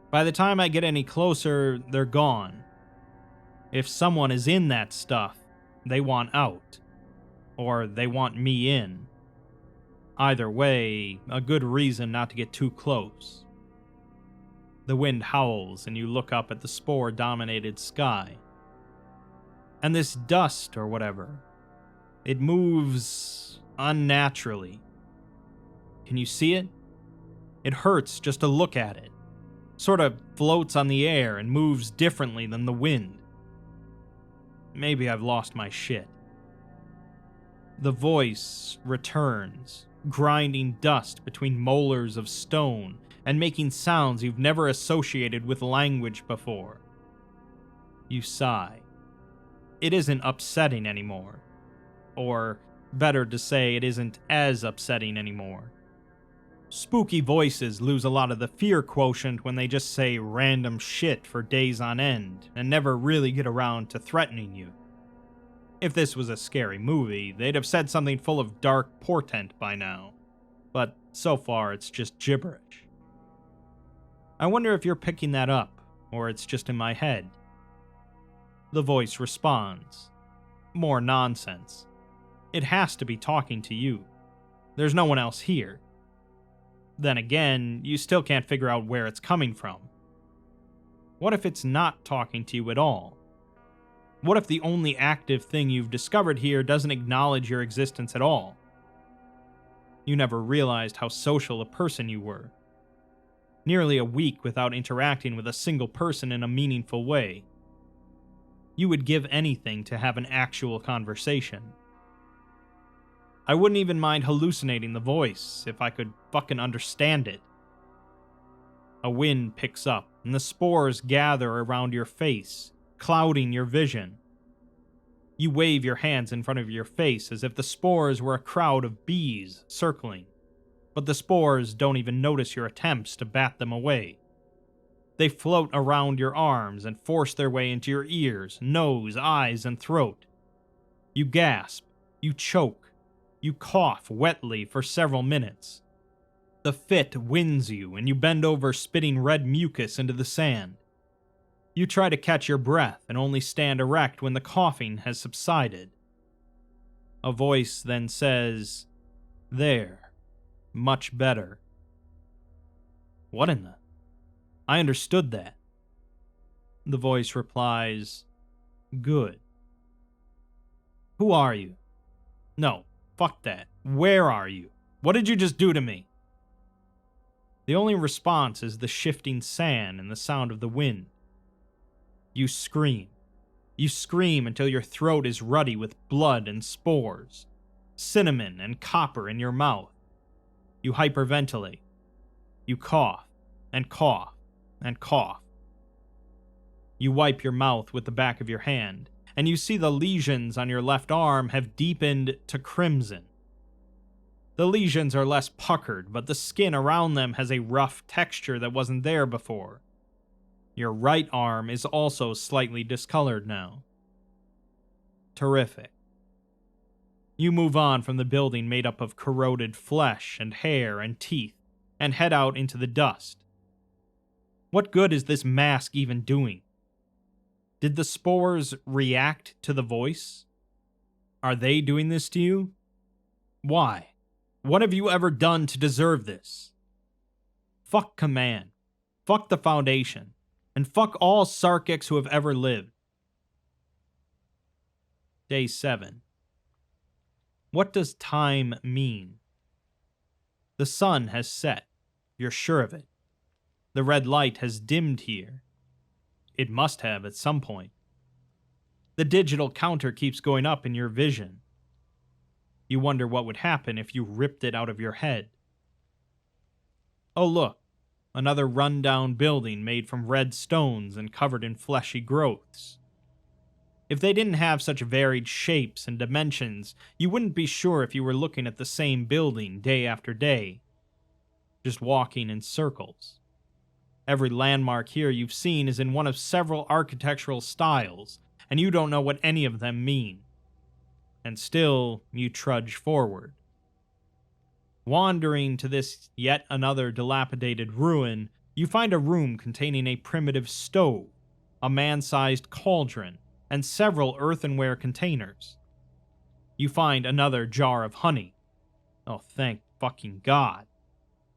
By the time I get any closer, they're gone. If someone is in that stuff, they want out. Or they want me in. Either way, a good reason not to get too close. The wind howls and you look up at the spore-dominated sky. And this dust or whatever, it moves unnaturally. Can you see it? It hurts just to look at it. Sort of floats on the air and moves differently than the wind. Maybe I've lost my shit. The voice returns, grinding dust between molars of stone and making sounds you've never associated with language before. You sigh. It isn't upsetting anymore. Or, better to say, it isn't as upsetting anymore. Spooky voices lose a lot of the fear quotient when they just say random shit for days on end and never really get around to threatening you. If this was a scary movie, they'd have said something full of dark portent by now. But so far, it's just gibberish. I wonder if you're picking that up, or it's just in my head. The voice responds. More nonsense. It has to be talking to you. There's no one else here. Then again, you still can't figure out where it's coming from. What if it's not talking to you at all? What if the only active thing you've discovered here doesn't acknowledge your existence at all? You never realized how social a person you were. Nearly a week without interacting with a single person in a meaningful way. You would give anything to have an actual conversation. I wouldn't even mind hallucinating the voice if I could fucking understand it. A wind picks up, and the spores gather around your face, clouding your vision. You wave your hands in front of your face as if the spores were a crowd of bees circling, but the spores don't even notice your attempts to bat them away. They float around your arms and force their way into your ears, nose, eyes, and throat. You gasp, you choke, you cough wetly for several minutes. The fit wins you, and you bend over spitting red mucus into the sand. You try to catch your breath and only stand erect when the coughing has subsided. A voice then says, "There. Much better." What in the... I understood that. The voice replies, "Good." Who are you? No, fuck that. Where are you? What did you just do to me? The only response is the shifting sand and the sound of the wind. You scream. You scream until your throat is ruddy with blood and spores, cinnamon and copper in your mouth. You hyperventilate. You cough, and cough, and cough. You wipe your mouth with the back of your hand, and you see the lesions on your left arm have deepened to crimson. The lesions are less puckered, but the skin around them has a rough texture that wasn't there before. Your right arm is also slightly discolored now. Terrific. You move on from the building made up of corroded flesh and hair and teeth, and head out into the dust. What good is this mask even doing? Did the spores react to the voice? Are they doing this to you? Why? What have you ever done to deserve this? Fuck Command. Fuck the Foundation. And fuck all Sarkics who have ever lived. Day 7. What does time mean? The sun has set. You're sure of it. The red light has dimmed here. It must have at some point. The digital counter keeps going up in your vision. You wonder what would happen if you ripped it out of your head. Oh look, another run-down building made from red stones and covered in fleshy growths. If they didn't have such varied shapes and dimensions, you wouldn't be sure if you were looking at the same building day after day, just walking in circles. Every landmark here you've seen is in one of several architectural styles, and you don't know what any of them mean. And still, you trudge forward. Wandering to this yet another dilapidated ruin, you find a room containing a primitive stove, a man-sized cauldron, and several earthenware containers. You find another jar of honey. Oh, thank fucking God.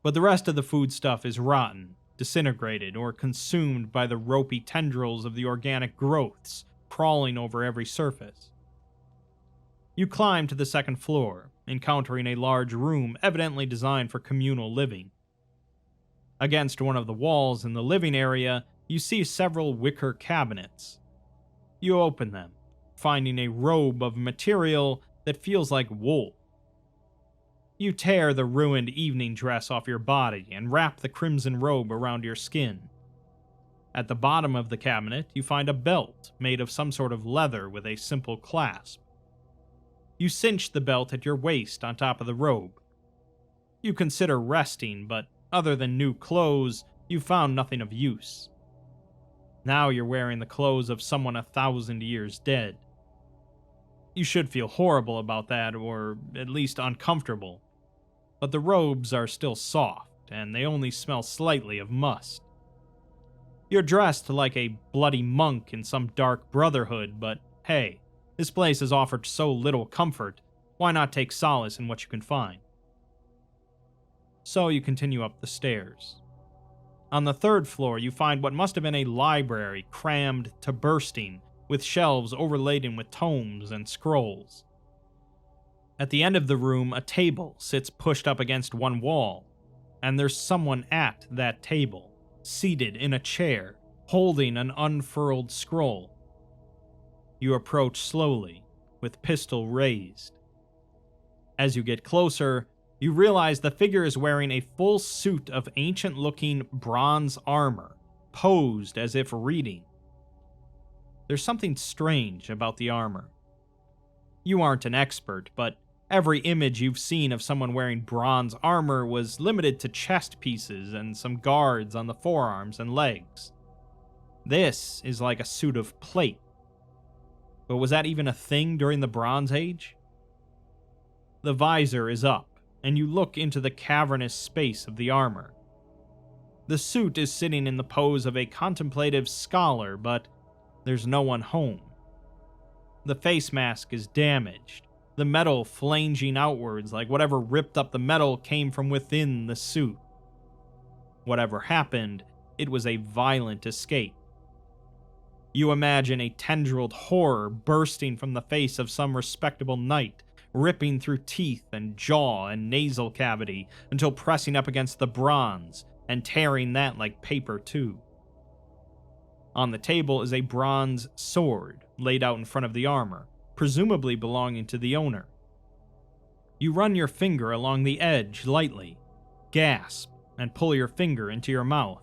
But the rest of the foodstuff is rotten, disintegrated, or consumed by the ropey tendrils of the organic growths crawling over every surface. You climb to the second floor, encountering a large room evidently designed for communal living. Against one of the walls in the living area, you see several wicker cabinets. You open them, finding a robe of material that feels like wool. You tear the ruined evening dress off your body and wrap the crimson robe around your skin. At the bottom of the cabinet, you find a belt made of some sort of leather with a simple clasp. You cinch the belt at your waist on top of the robe. You consider resting, but other than new clothes, you found nothing of use. Now you're wearing the clothes of someone 1,000 years dead. You should feel horrible about that, or at least uncomfortable. But the robes are still soft, and they only smell slightly of must. You're dressed like a bloody monk in some dark brotherhood, but hey, this place has offered so little comfort, why not take solace in what you can find? So you continue up the stairs. On the third floor, you find what must have been a library crammed to bursting, with shelves overladen with tomes and scrolls. At the end of the room, a table sits pushed up against one wall, and there's someone at that table, seated in a chair, holding an unfurled scroll. You approach slowly, with pistol raised. As you get closer, you realize the figure is wearing a full suit of ancient-looking bronze armor, posed as if reading. There's something strange about the armor. You aren't an expert, but every image you've seen of someone wearing bronze armor was limited to chest pieces and some guards on the forearms and legs. This is like a suit of plate. But was that even a thing during the Bronze Age? The visor is up, and you look into the cavernous space of the armor. The suit is sitting in the pose of a contemplative scholar, but there's no one home. The face mask is damaged, the metal flanging outwards like whatever ripped up the metal came from within the suit. Whatever happened, it was a violent escape. You imagine a tendrilled horror bursting from the face of some respectable knight, ripping through teeth and jaw and nasal cavity until pressing up against the bronze and tearing that like paper too. On the table is a bronze sword laid out in front of the armor, presumably belonging to the owner. You run your finger along the edge lightly, gasp, and pull your finger into your mouth.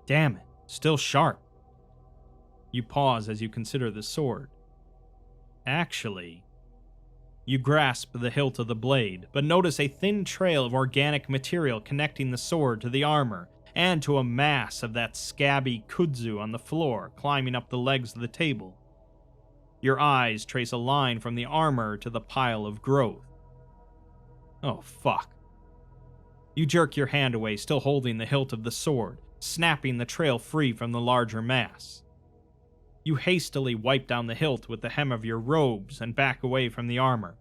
Damn it, still sharp. You pause as you consider the sword. Actually, you grasp the hilt of the blade, but notice a thin trail of organic material connecting the sword to the armor, and to a mass of that scabby kudzu on the floor climbing up the legs of the table. Your eyes trace a line from the armor to the pile of growth. Oh, fuck. You jerk your hand away, still holding the hilt of the sword, snapping the trail free from the larger mass. You hastily wipe down the hilt with the hem of your robes and back away from the armor.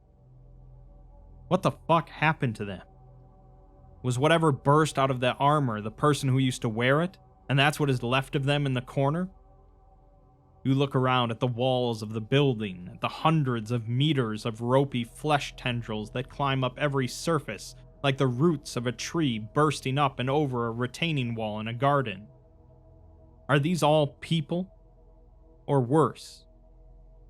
What the fuck happened to them? Was whatever burst out of that armor the person who used to wear it, and that's what is left of them in the corner? You look around at the walls of the building, at the hundreds of meters of ropey flesh tendrils that climb up every surface like the roots of a tree bursting up and over a retaining wall in a garden. Are these all people? Or worse,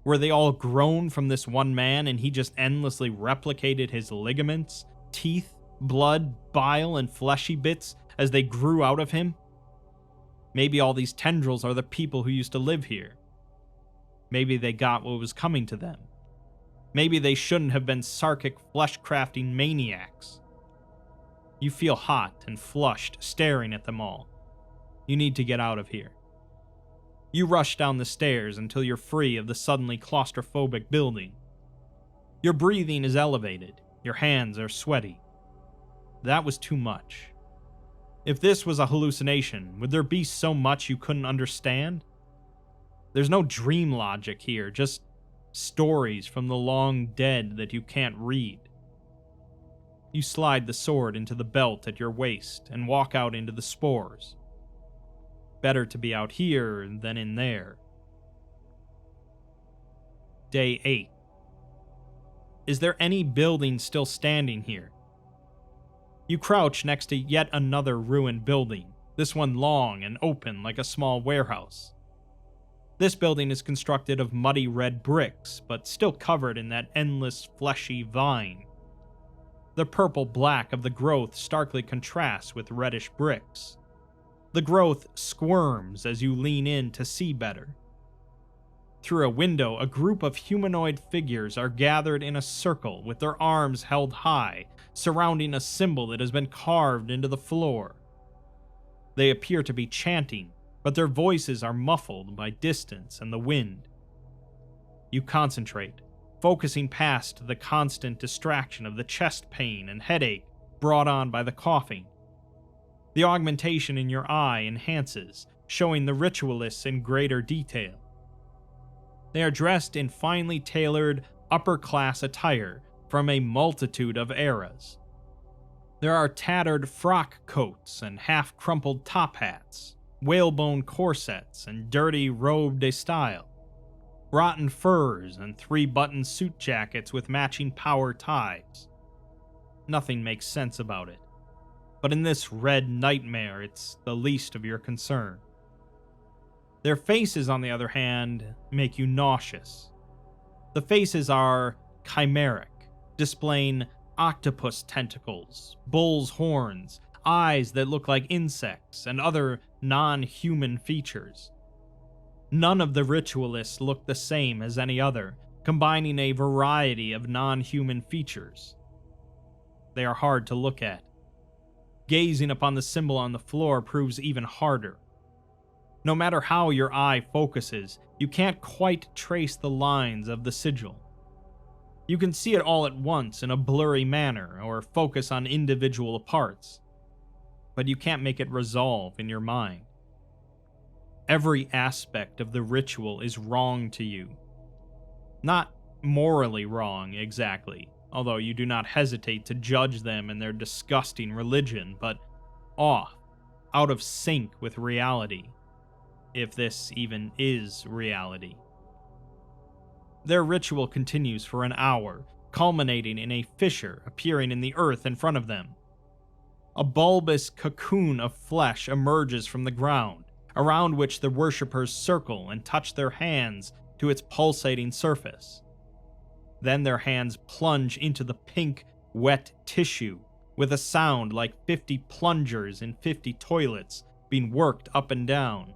were they all grown from this one man and he just endlessly replicated his ligaments, teeth, blood, bile, and fleshy bits as they grew out of him? Maybe all these tendrils are the people who used to live here. Maybe they got what was coming to them. Maybe they shouldn't have been Sarkic flesh-crafting maniacs. You feel hot and flushed staring at them all. You need to get out of here. You rush down the stairs until you're free of the suddenly claustrophobic building. Your breathing is elevated. Your hands are sweaty. That was too much. If this was a hallucination, would there be so much you couldn't understand? There's no dream logic here, just stories from the long dead that you can't read. You slide the sword into the belt at your waist and walk out into the spores. Better to be out here than in there. Day 8. Is there any building still standing here? You crouch next to yet another ruined building, this one long and open like a small warehouse. This building is constructed of muddy red bricks, but still covered in that endless fleshy vine. The purple-black of the growth starkly contrasts with reddish bricks. The growth squirms as you lean in to see better. Through a window, a group of humanoid figures are gathered in a circle with their arms held high, surrounding a symbol that has been carved into the floor. They appear to be chanting, but their voices are muffled by distance and the wind. You concentrate, focusing past the constant distraction of the chest pain and headache brought on by the coughing. The augmentation in your eye enhances, showing the ritualists in greater detail. They are dressed in finely tailored, upper-class attire from a multitude of eras. There are tattered frock coats and half-crumpled top hats, whalebone corsets and dirty robe de style, rotten furs and three-button suit jackets with matching power ties. Nothing makes sense about it. But in this red nightmare, it's the least of your concern. Their faces, on the other hand, make you nauseous. The faces are chimeric, displaying octopus tentacles, bull's horns, eyes that look like insects, and other non-human features. None of the ritualists look the same as any other, combining a variety of non-human features. They are hard to look at. Gazing upon the symbol on the floor proves even harder. No matter how your eye focuses, you can't quite trace the lines of the sigil. You can see it all at once in a blurry manner or focus on individual parts, but you can't make it resolve in your mind. Every aspect of the ritual is wrong to you. Not morally wrong, exactly, although you do not hesitate to judge them and their disgusting religion, but off, out of sync with reality, if this even is reality. Their ritual continues for an hour, culminating in a fissure appearing in the earth in front of them. A bulbous cocoon of flesh emerges from the ground, around which the worshippers circle and touch their hands to its pulsating surface. Then their hands plunge into the pink, wet tissue, with a sound like 50 plungers in 50 toilets being worked up and down.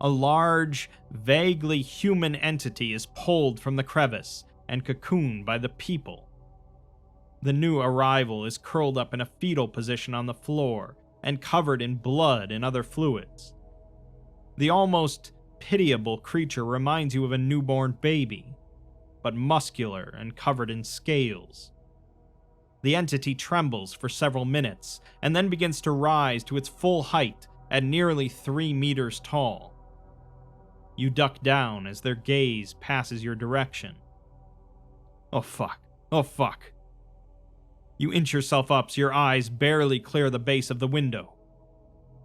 A large, vaguely human entity is pulled from the crevice and cocooned by the people. The new arrival is curled up in a fetal position on the floor and covered in blood and other fluids. The almost pitiable creature reminds you of a newborn baby, but muscular and covered in scales. The entity trembles for several minutes and then begins to rise to its full height at nearly 3 meters tall. You duck down as their gaze passes your direction. Oh fuck, oh fuck. You inch yourself up so your eyes barely clear the base of the window.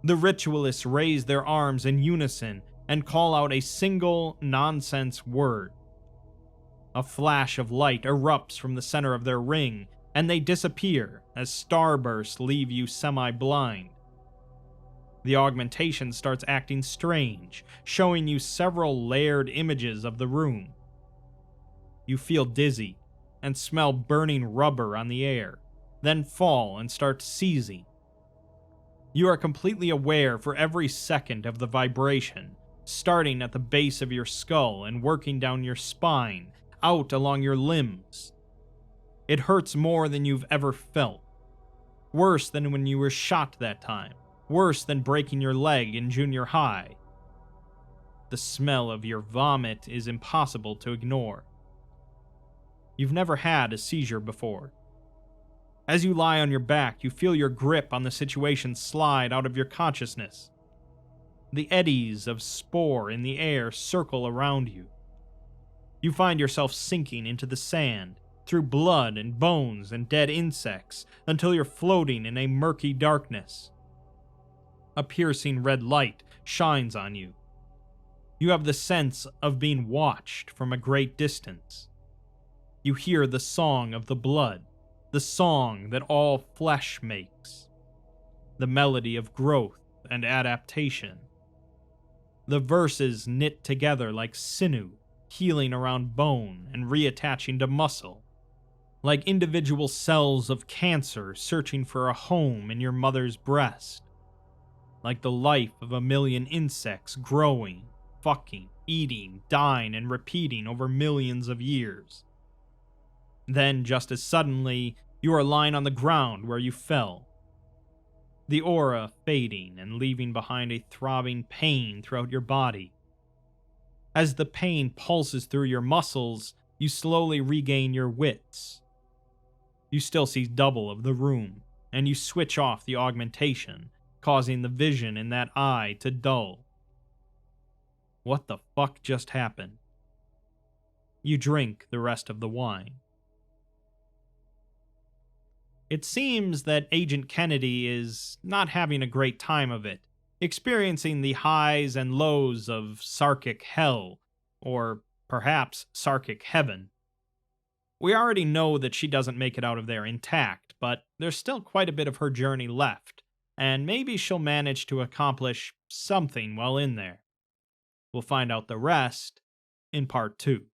The ritualists raise their arms in unison and call out a single nonsense word. A flash of light erupts from the center of their ring, and they disappear as starbursts leave you semi-blind. The augmentation starts acting strange, showing you several layered images of the room. You feel dizzy and smell burning rubber on the air, then fall and start seizing. You are completely aware for every second of the vibration, starting at the base of your skull and working down your spine, out along your limbs. It hurts more than you've ever felt. Worse than when you were shot that time. Worse than breaking your leg in junior high. The smell of your vomit is impossible to ignore. You've never had a seizure before. As you lie on your back, you feel your grip on the situation slide out of your consciousness. The eddies of spore in the air circle around you. You find yourself sinking into the sand, through blood and bones and dead insects, until you're floating in a murky darkness. A piercing red light shines on you. You have the sense of being watched from a great distance. You hear the song of the blood, the song that all flesh makes, the melody of growth and adaptation. The verses knit together like sinew, healing around bone and reattaching to muscle, like individual cells of cancer searching for a home in your mother's breast, like the life of a million insects growing, fucking, eating, dying, and repeating over millions of years. Then, just as suddenly, you are lying on the ground where you fell, the aura fading and leaving behind a throbbing pain throughout your body. As the pain pulses through your muscles, you slowly regain your wits. You still see double of the room, and you switch off the augmentation, causing the vision in that eye to dull. What the fuck just happened? You drink the rest of the wine. It seems that Agent Kennedy is not having a great time of it, experiencing the highs and lows of Sarkic hell, or perhaps Sarkic heaven. We already know that she doesn't make it out of there intact, but there's still quite a bit of her journey left, and maybe she'll manage to accomplish something while in there. We'll find out the rest in part 2.